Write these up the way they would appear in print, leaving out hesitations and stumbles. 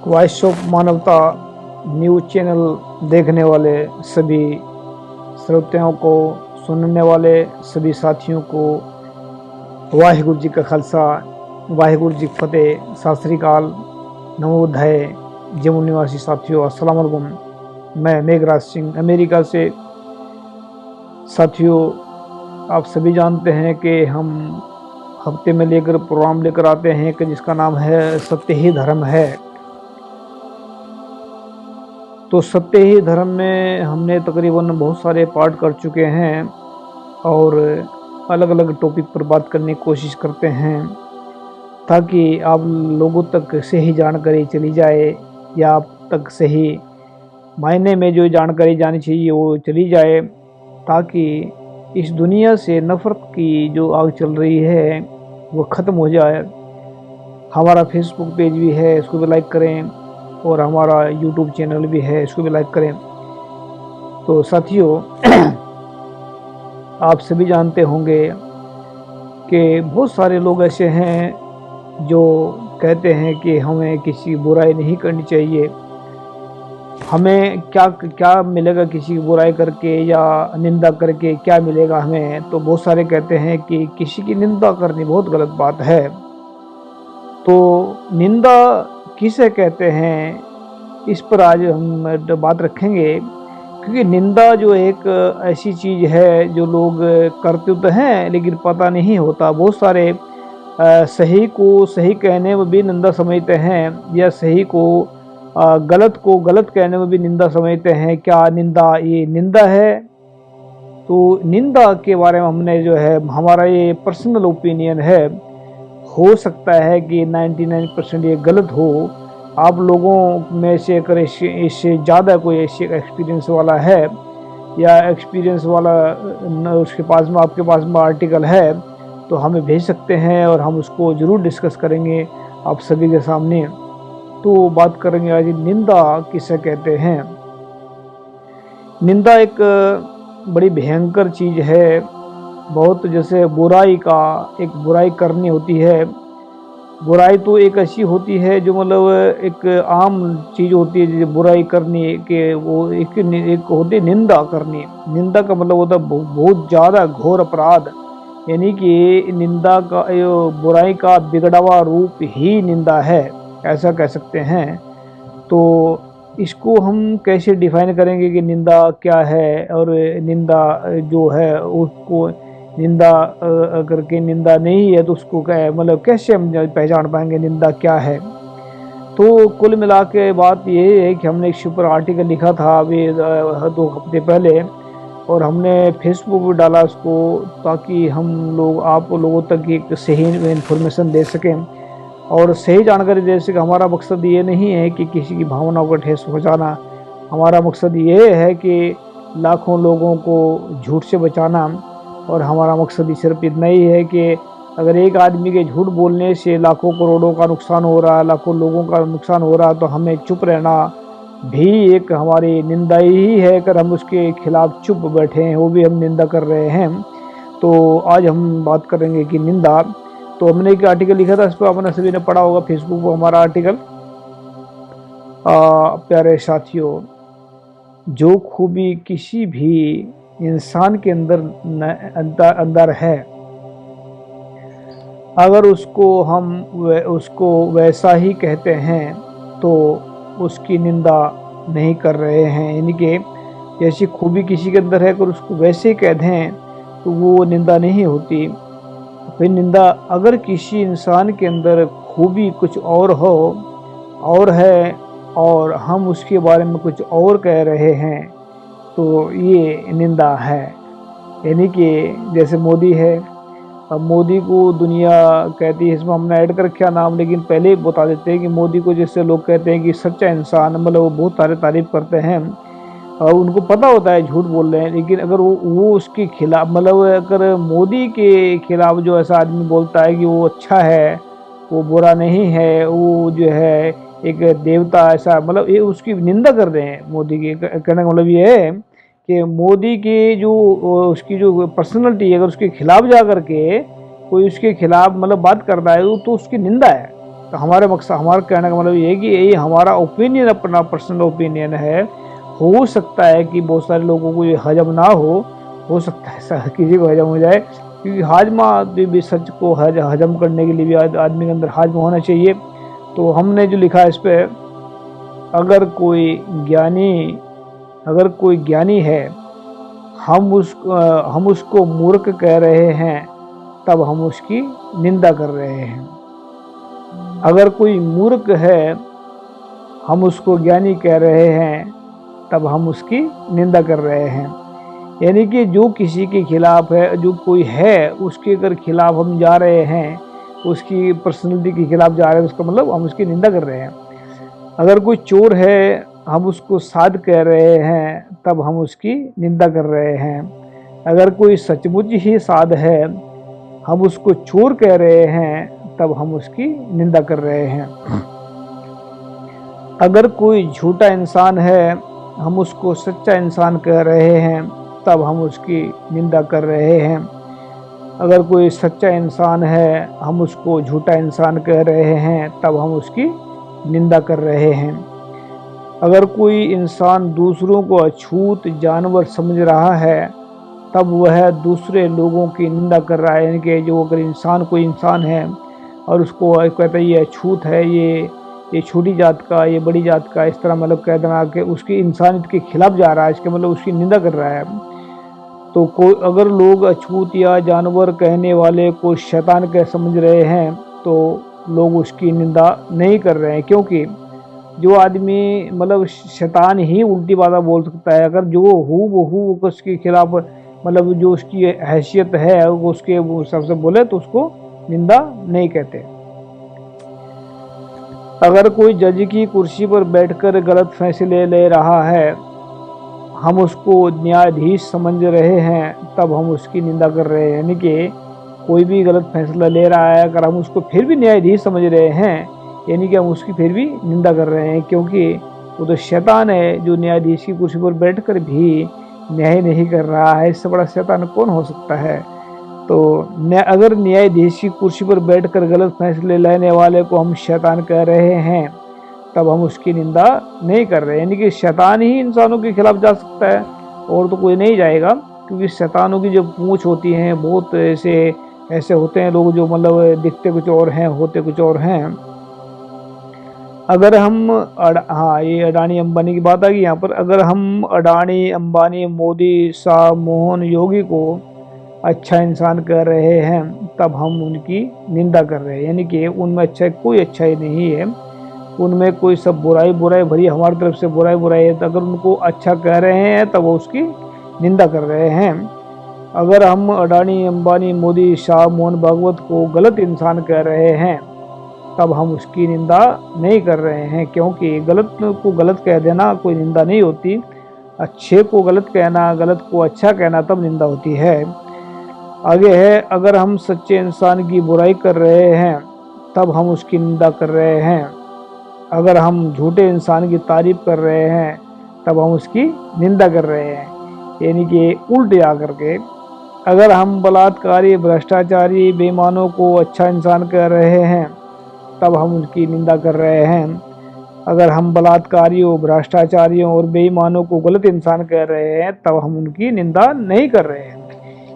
Voice of मानवता news channel देखने वाले सभी श्रोताओं को, सुनने वाले सभी साथियों को वाहिगुरु जी का खालसा, वाहिगुरु जी की फतेह। सत श्री अकाल, नवोदय जम्मू निवासी साथियों, अस्सलाम वालेकुम। मैं मेघराज सिंह अमेरिका से। साथियों, आप सभी जानते हैं कि हम हफ्ते में लेकर प्रोग्राम लेकर आते हैं कि जिसका नाम है सत्य ही धर्म है। तो सत्य ही धर्म में हमने तकरीबन बहुत सारे पार्ट कर चुके हैं और अलग अलग टॉपिक पर बात करने की कोशिश करते हैं ताकि आप लोगों तक सही जानकारी चली जाए या आप तक सही मायने में जो जानकारी जानी चाहिए वो चली जाए, ताकि इस दुनिया से नफ़रत की जो आग चल रही है वो ख़त्म हो जाए। हमारा फेसबुक पेज भी है, इसको भी लाइक करें, और हमारा यूट्यूब चैनल भी है, इसको भी लाइक करें। तो साथियों, आप सभी जानते होंगे कि बहुत सारे लोग ऐसे हैं जो कहते हैं कि हमें किसी की बुराई नहीं करनी चाहिए। हमें क्या क्या मिलेगा किसी की बुराई करके या निंदा करके, क्या मिलेगा हमें? तो बहुत सारे कहते हैं कि किसी की निंदा करनी बहुत गलत बात है। तो निंदा किसे कहते हैं, इस पर आज हम बात रखेंगे, क्योंकि निंदा जो एक ऐसी चीज़ है जो लोग करते तो हैं लेकिन पता नहीं होता। बहुत सारे सही को सही कहने में भी निंदा समझते हैं, या सही को गलत कहने में भी निंदा समझते हैं। क्या निंदा ये निंदा है? तो निंदा के बारे में हमने जो है, हमारा ये पर्सनल ओपिनियन है। हो सकता है कि 99% ये गलत हो। आप लोगों में से अगर इससे ज़्यादा कोई ऐसे एक्सपीरियंस वाला है या एक्सपीरियंस वाला उसके पास में, आपके पास में आर्टिकल है, तो हमें भेज सकते हैं और हम उसको ज़रूर डिस्कस करेंगे आप सभी के सामने। तो बात करेंगे आज निंदा किसे कहते हैं। निंदा एक बड़ी भयंकर चीज़ है। बहुत जैसे बुराई का, एक बुराई करनी होती है। बुराई तो एक ऐसी होती है जो मतलब एक आम चीज़ होती है, जो बुराई करनी के वो एक होती है निंदा करनी। निंदा का मतलब होता है बहुत ज़्यादा घोर अपराध, यानी कि निंदा का बुराई का बिगड़ा हुआ रूप ही निंदा है, ऐसा कह सकते हैं। तो इसको हम कैसे डिफाइन करेंगे कि निंदा क्या है, और निंदा जो है उसको निंदा करके निंदा नहीं है तो उसको क्या है, मतलब कैसे हम पहचान पाएंगे निंदा क्या है? तो कुल मिला के बात ये है कि हमने एक सुपर आर्टिकल लिखा था अभी 2 हफ्ते पहले, और हमने फेसबुक पर डाला उसको, ताकि हम लोग आप लोगों तक एक सही इन्फॉर्मेशन दे सकें और सही जानकारी दे सकें। हमारा मकसद ये नहीं है कि किसी की भावनाओं को ठेस पहुँचाना। हमारा मकसद ये है कि लाखों लोगों को झूठ से बचाना। और हमारा मकसद ही सिर्फ इतना ही है कि अगर एक आदमी के झूठ बोलने से लाखों करोड़ों का नुकसान हो रहा है, लाखों लोगों का नुकसान हो रहा है, तो हमें चुप रहना भी एक हमारी निंदा ही है। अगर हम उसके खिलाफ चुप बैठे हैं, वो भी हम निंदा कर रहे हैं। तो आज हम बात करेंगे कि निंदा। तो हमने एक आर्टिकल लिखा था, इस पर आपने सभी ने पढ़ा होगा, फेसबुक पर हमारा आर्टिकल। प्यारे साथियों, जो खूबी किसी भी इंसान के अंदर है, अगर उसको वैसा ही कहते हैं तो उसकी निंदा नहीं कर रहे हैं। यानी कि जैसी खूबी किसी के अंदर है, अगर उसको वैसे कह दें तो वो निंदा नहीं होती। फिर निंदा, अगर किसी इंसान के अंदर खूबी कुछ और हो और है और हम उसके बारे में कुछ और कह रहे हैं, तो ये निंदा है। यानी कि जैसे मोदी है, अब मोदी को दुनिया कहती है, इसमें हमने ऐड कर रखा नाम, लेकिन पहले ही बता देते हैं कि मोदी को जैसे लोग कहते हैं कि सच्चा इंसान, मतलब वो बहुत सारे तारीफ करते हैं और उनको पता होता है झूठ बोल रहे हैं, लेकिन अगर वो उसके खिलाफ, मतलब अगर मोदी के खिलाफ जो ऐसा आदमी बोलता है कि वो अच्छा है, वो बुरा नहीं है, वो जो है एक देवता, ऐसा मतलब ये उसकी निंदा कर रहे हैं मोदी की। कहने का मतलब ये है कि मोदी की जो उसकी जो पर्सनैलिटी है, अगर उसके खिलाफ जा कर के कोई उसके खिलाफ मतलब बात करता है तो उसकी निंदा है। तो हमारे मकसद, हमारा कहने का मतलब ये है कि यही हमारा ओपिनियन, अपना पर्सनल ओपिनियन है। हो सकता है कि बहुत सारे लोगों को ये हजम ना हो सकता है किसी को हजम हो जाए, क्योंकि हाजमा भी सच को हजम करने के लिए भी आदमी के अंदर हाजमा होना चाहिए। तो हमने जो लिखा है इस पर, अगर कोई ज्ञानी अगर कोई ज्ञानी है, हम उसको मूर्ख कह रहे हैं, तब हम उसकी निंदा कर रहे हैं। अगर कोई मूर्ख है, हम उसको ज्ञानी कह रहे हैं, तब हम उसकी निंदा कर रहे हैं। यानी कि जो किसी के खिलाफ है, जो कोई है उसके अगर खिलाफ हम जा रहे हैं, उसकी पर्सनैलिटी के खिलाफ जा रहे हैं, उसका मतलब हम उसकी निंदा कर रहे हैं। अगर कोई चोर है, हम उसको साध कह रहे हैं, तब हम उसकी निंदा कर रहे हैं। अगर कोई सचमुच ही साध है, हम उसको चोर कह रहे हैं, तब हम उसकी निंदा कर रहे हैं। अगर कोई झूठा इंसान है, हम उसको सच्चा इंसान कह रहे हैं, तब हम उसकी निंदा कर रहे हैं। अगर कोई सच्चा इंसान है, हम उसको झूठा इंसान कह रहे हैं, तब हम उसकी निंदा कर रहे हैं। अगर कोई इंसान दूसरों को अछूत जानवर समझ रहा है, तब वह दूसरे लोगों की निंदा कर रहा है। यानी कि जो अगर कोई इंसान है और उसको कहता है ये अछूत है, ये छोटी जात का, ये बड़ी जात का, इस तरह मतलब कह देना कि उसकी इंसानियत के खिलाफ जा रहा है, इसके मतलब उसकी निंदा कर रहा है। तो कोई अगर लोग अछूत या जानवर कहने वाले को शैतान कह समझ रहे हैं, तो लोग उसकी निंदा नहीं कर रहे हैं, क्योंकि जो आदमी मतलब शैतान ही उल्टी बातें बोल सकता है। अगर जो हूबहू उसके खिलाफ मतलब जो उसकी हैसियत है वो उसके हिसाब से बोले, तो उसको निंदा नहीं कहते। अगर कोई जज की कुर्सी पर बैठकर गलत फैसले ले रहा है, हम उसको न्यायाधीश समझ रहे हैं, तब हम उसकी निंदा कर रहे हैं। यानी कि कोई भी गलत फैसला ले रहा है, अगर हम उसको फिर भी न्यायाधीश समझ रहे हैं, यानी कि हम उसकी फिर भी निंदा कर रहे हैं, क्योंकि वो तो शैतान है जो न्यायाधीश की कुर्सी पर बैठकर भी न्याय नहीं कर रहा है। इससे बड़ा शैतान कौन हो सकता है। तो अगर न्यायाधीश की कुर्सी पर बैठकर गलत फैसले लेने वाले को हम शैतान कह रहे हैं, तब हम उसकी निंदा नहीं कर रहे। यानी कि शैतान ही इंसानों के खिलाफ जा सकता है, और तो कोई नहीं जाएगा, क्योंकि शैतानों की जो पूंछ होती है, बहुत ऐसे होते हैं लोग जो मतलब दिखते कुछ और हैं, होते कुछ और हैं। अगर हम हाँ, ये अडानी अंबानी की बात आ गई यहाँ पर। अगर हम अडानी, अंबानी, मोदी, शाह, मोहन, योगी को अच्छा इंसान कह रहे हैं, तब हम उनकी निंदा कर रहे हैं। यानी कि उनमें कोई अच्छाई नहीं है, उनमें कोई सब बुराई भरी हमारी तरफ से बुराई है। तो अगर उनको अच्छा कह रहे हैं, तब वो उसकी निंदा कर रहे हैं। अगर हम अडानी, अंबानी, मोदी, शाह, मोहन भागवत को गलत इंसान कह रहे हैं, तब हम उसकी निंदा नहीं कर रहे हैं, क्योंकि गलत को गलत कह देना कोई निंदा नहीं होती। अच्छे को गलत कहना, गलत को अच्छा कहना, तब निंदा होती है। आगे है, अगर हम सच्चे इंसान की बुराई कर रहे हैं, तब हम उसकी निंदा कर रहे हैं। अगर हम झूठे इंसान की तारीफ कर रहे हैं, तब हम उसकी निंदा कर रहे हैं। यानी कि उल्टे आकर के। अगर हम बलात्कारी, भ्रष्टाचारी, बेईमानों को अच्छा इंसान कह रहे हैं, तब हम उनकी निंदा कर रहे हैं। अगर हम बलात्कारियों, भ्रष्टाचारियों और बेईमानों को गलत इंसान कह रहे हैं, तब हम उनकी निंदा नहीं कर रहे हैं।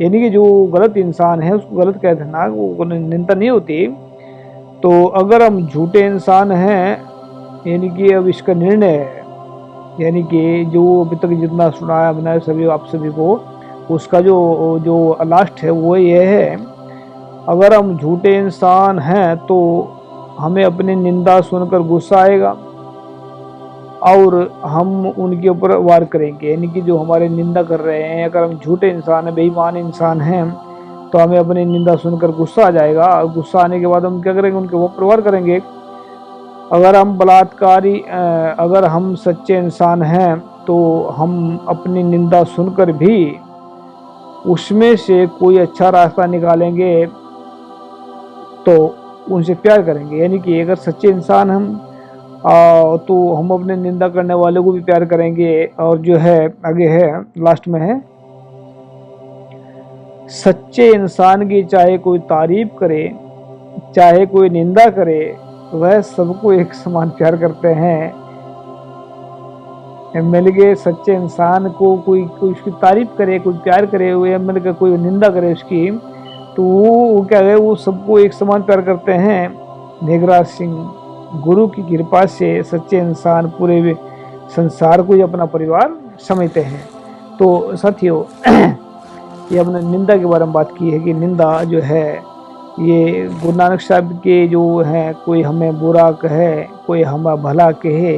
यानी कि जो गलत इंसान है उसको गलत कह देना वो निंदा नहीं होती। तो अगर हम झूठे इंसान हैं, यानी कि अब इसका निर्णय है, यानी कि जो अभी तक जितना सुनाया मैंने सभी आप सभी को, उसका जो लास्ट है वो ये है, अगर हम झूठे इंसान हैं तो हमें अपनी निंदा सुनकर गुस्सा आएगा और हम उनके ऊपर वार करेंगे। यानी कि जो हमारे निंदा कर रहे हैं, अगर हम झूठे इंसान हैं, बेईमान इंसान हैं, तो हमें अपनी निंदा सुनकर गुस्सा आ जाएगा, और गुस्सा आने के बाद हम क्या करेंगे, उनके ऊपर वार करेंगे। अगर हम सच्चे इंसान हैं, तो हम अपनी निंदा सुनकर भी उसमें से कोई अच्छा रास्ता निकालेंगे, तो उनसे प्यार करेंगे। यानी कि अगर सच्चे इंसान हम तो हम अपने निंदा करने वाले को भी प्यार करेंगे। और जो है आगे है, लास्ट में है, सच्चे इंसान की चाहे कोई तारीफ करे, चाहे कोई निंदा करे, वह सबको एक समान प्यार करते हैं। मिल के सच्चे इंसान को कोई उसकी तारीफ करे, कोई प्यार करे, वो मिल के कोई निंदा करे उसकी, तो वो क्या है, वो सबको एक समान प्यार करते हैं। मेघराज सिंह गुरु की कृपा से सच्चे इंसान पूरे संसार को ही अपना परिवार समझते हैं। तो साथियों, ये हमने निंदा के बारे में बात की है कि निंदा जो है ये गुरु नानक साहब के जो है, कोई हमें बुरा कहे, कोई हमें भला कहे,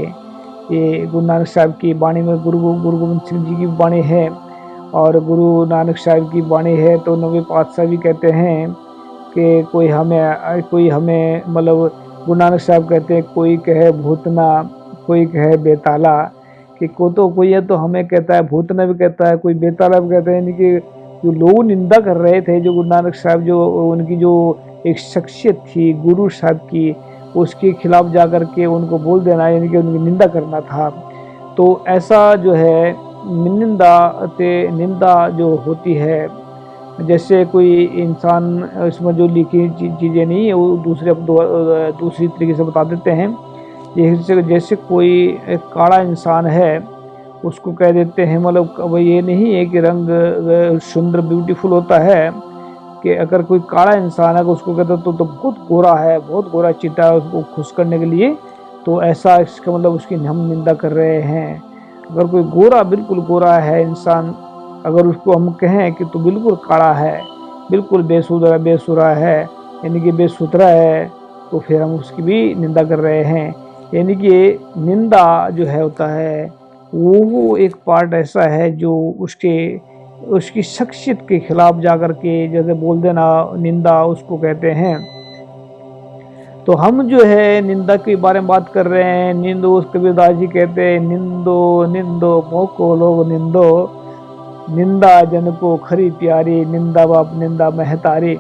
ये गुरु नानक साहब की वाणी में गुरु गोविंद सिंह जी की वाणी है और गुरु नानक साहब की वाणी है। तो नवे पातशाह भी कहते हैं कि कोई हमें मतलब गुरु नानक साहब कहते हैं कोई कहे भूतना, कोई कहे बेताला, कि कोई है तो हमें कहता है भूतना भी कहता है, कोई बेताला भी कहता है। यानी कि जो लोग निंदा कर रहे थे, जो गुरु नानक साहब जो उनकी जो एक शख्सियत थी गुरु साहब की, उसके खिलाफ जाकर के उनको बोल देना, यानी कि उनकी निंदा करना था। तो ऐसा जो है निंदा जो होती है, जैसे कोई इंसान, इसमें जो लिखी चीज़ें नहीं है वो दूसरी तरीके से बता देते हैं। जैसे कोई एक काला इंसान है, उसको कह देते हैं, मतलब ये नहीं है कि रंग सुंदर ब्यूटीफुल होता है, कि अगर कोई काला इंसान है उसको कहते तो बहुत गोरा है, बहुत गोरा चिट्टा है, उसको खुश करने के लिए, तो ऐसा इसका मतलब उसकी हम निंदा कर रहे हैं। अगर कोई गोरा, बिल्कुल गोरा है इंसान, अगर उसको हम कहें कि तू बिल्कुल काला है, बिल्कुल बेसुरा है, यानी कि बेसुथरा है, तो फिर हम उसकी भी निंदा कर रहे हैं। यानी कि निंदा जो है होता है वो एक पार्ट ऐसा है जो उसकी शख्सियत के खिलाफ जाकर के जैसे बोल देना, निंदा उसको कहते हैं। तो हम जो है निंदा के बारे में बात कर रहे हैं। निंदो, कबीरदास जी कहते हैं, निंदो निंदो मोको लोग निंदो, निंदा जन को खरी प्यारी, निंदा बाप निंदा महतारी,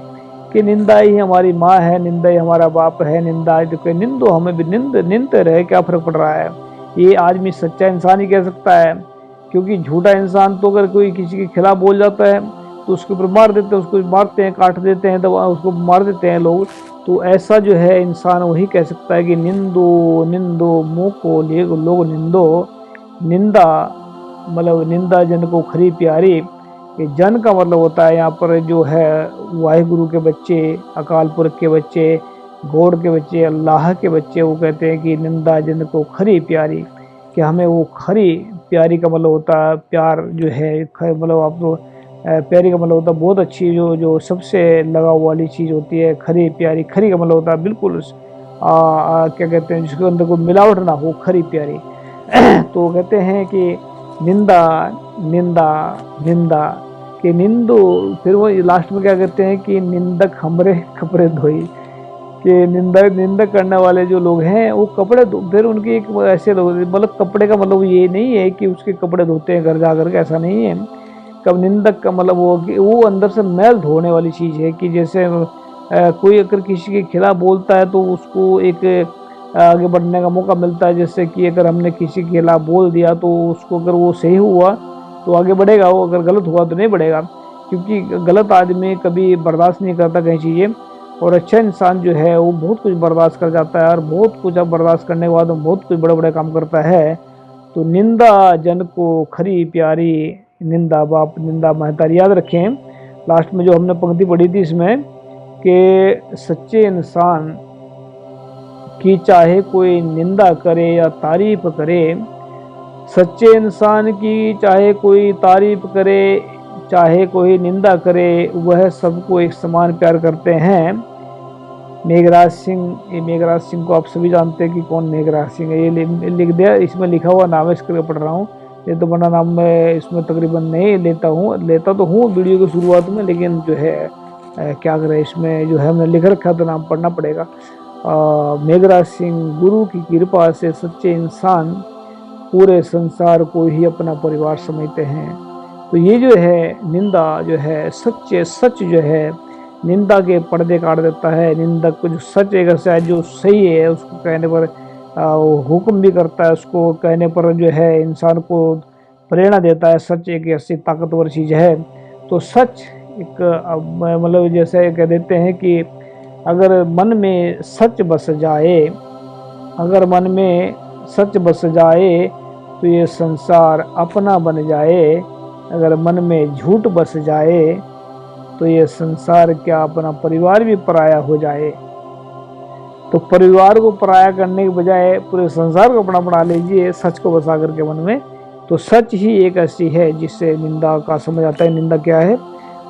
कि निंदा ही हमारी माँ है, निंदा ही हमारा बाप है, निंदा निंदो, हमें भी निंदते रहे, क्या फर्क पड़ रहा है। ये आदमी सच्चा इंसान ही कह सकता है, क्योंकि झूठा इंसान तो अगर कोई किसी के खिलाफ बोल जाता है तो उसके ऊपर मार देते हैं, उसको मारते हैं, काट देते हैं, तो उसको मार देते हैं लोग। तो ऐसा जो है इंसान वही कह सकता है कि निंदो निंदो मोको लोग निंदो, निंदा मतलब निंदा जन को खरी प्यारी। ये जन का मतलब होता है यहाँ पर जो है वाहिगुरु के बच्चे, अकाल पुरख के बच्चे, गॉड के बच्चे, अल्लाह के बच्चे, वो कहते हैं कि निंदा जन को खरी प्यारी, कि हमें वो खरी प्यारी का मतलब होता है प्यार जो है, मतलब आप तो प्यारी का मतलब होता है बहुत अच्छी, जो सबसे लगाव वाली चीज़ होती है। खरी प्यारी, खरी का मतलब होता है बिल्कुल क्या कहते हैं जिसके अंदर कोई मिलावट ना हो, खरी प्यारी। तो कहते हैं कि निंदा निंदा निंदा कि निंदो, फिर वो लास्ट में क्या कहते हैं कि निंदक हमरे कपड़े धोई, कि निंदा करने वाले जो लोग हैं वो कपड़े फिर उनके एक ऐसे लोग, मतलब कपड़े का मतलब ये नहीं है कि उसके कपड़े धोते हैं घर जा करके, ऐसा नहीं है। कब निंदक का मतलब वो अंदर से मैल धोने वाली चीज़ है, कि जैसे कोई अगर किसी के खिलाफ बोलता है तो उसको एक आगे बढ़ने का मौका मिलता है। जैसे कि अगर हमने किसी के खिलाफ बोल दिया तो उसको अगर वो सही हुआ तो आगे बढ़ेगा, वो अगर गलत हुआ तो नहीं बढ़ेगा, क्योंकि गलत आदमी कभी बर्दाश्त नहीं करता कई चीज़ें, और अच्छा इंसान जो है वो बहुत कुछ बर्दाश्त कर जाता है, और बहुत कुछ अब बर्दाश्त करने के बाद वो बहुत कुछ बड़े बड़े काम करता है। तो निंदा जन को खरी प्यारी, निंदा बाप निंदा महतारी, याद रखें लास्ट में जो हमने पंक्ति पढ़ी थी इसमें, कि सच्चे इंसान की चाहे कोई निंदा करे या तारीफ करे, सच्चे इंसान की चाहे कोई तारीफ करे चाहे कोई निंदा करे, वह सबको एक समान प्यार करते हैं। मेघराज सिंह, ये मेघराज सिंह को आप सभी जानते हैं कि कौन मेघराज सिंह है। ये लिख दिया, इसमें लिखा हुआ नाम है, इसके पढ़ रहा हूँ, ये तो बड़ा नाम मैं इसमें तकरीबन नहीं लेता तो हूँ वीडियो की शुरुआत में, लेकिन जो है क्या करें, इसमें जो है हमने लिख रखा तो नाम पढ़ना पड़ेगा। मेघराज सिंह गुरु की कृपा से सच्चे इंसान पूरे संसार को ही अपना परिवार समझते हैं। तो ये जो है निंदा जो है सच जो है निंदा के पर्दे काट देता है। निंदक को जो सच है जो सही है उसको कहने पर हुक्म भी करता है, उसको कहने पर जो है इंसान को प्रेरणा देता है। सच एक ऐसी ताकतवर चीज़ है। तो सच एक मतलब जैसे कह देते हैं कि अगर मन में सच बस जाए, अगर मन में सच बस जाए तो ये संसार अपना बन जाए। अगर मन में झूठ बस जाए तो ये संसार क्या अपना परिवार भी पराया हो जाए। तो परिवार को पराया करने के बजाय पूरे संसार को अपना बना लीजिए सच को बसा करके मन में। तो सच ही एक ऐसी है जिससे निंदा का समझ आता है निंदा क्या है।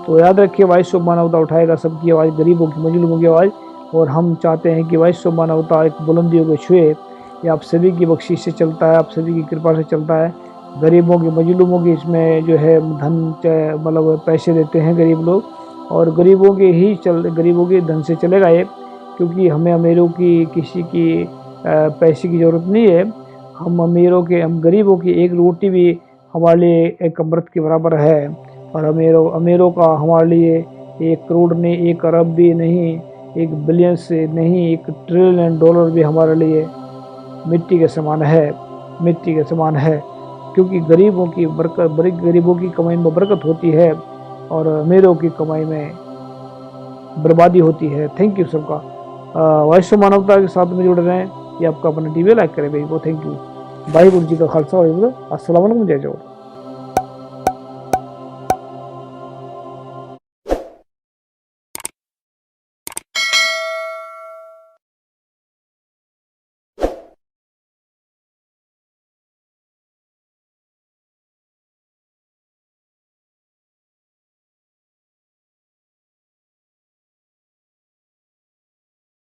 तो याद रखिए वैश्व मानवता उठाएगा सबकी आवाज़, गरीबों की मजलूमों की आवाज़। और हम चाहते हैं कि वैश्व मानवता एक बुलंदियों को छुए। ये आप सभी की बख्शिश से चलता है, आप सभी की कृपा से चलता है। गरीबों की मजलूमों की इसमें जो है धन मतलब पैसे देते हैं गरीब लोग, और गरीबों के धन से चलेगा ये। क्योंकि हमें अमीरों की किसी की पैसे की ज़रूरत नहीं है। हम गरीबों की एक रोटी भी हमारे लिए एक अमृत के बराबर है। और अमीरों का हमारे लिए 1 करोड़ नहीं, 1 अरब भी नहीं, 1 बिलियन से नहीं, 1 ट्रिलियन डॉलर भी हमारे लिए मिट्टी के समान है, मिट्टी के समान है। क्योंकि गरीबों की कमाई में बरकत होती है और अमीरों की कमाई में बर्बादी होती है। थैंक यू सबका। वैश्व मानवता के साथ में जुड़ रहे हैं। ये आपका अपना टीवी लाइक करें भाई, वो थैंक यू। वाहिगुरू जी का खालसा वाहिगुरू, अस्सलाम वालेकुम, जय जोहर।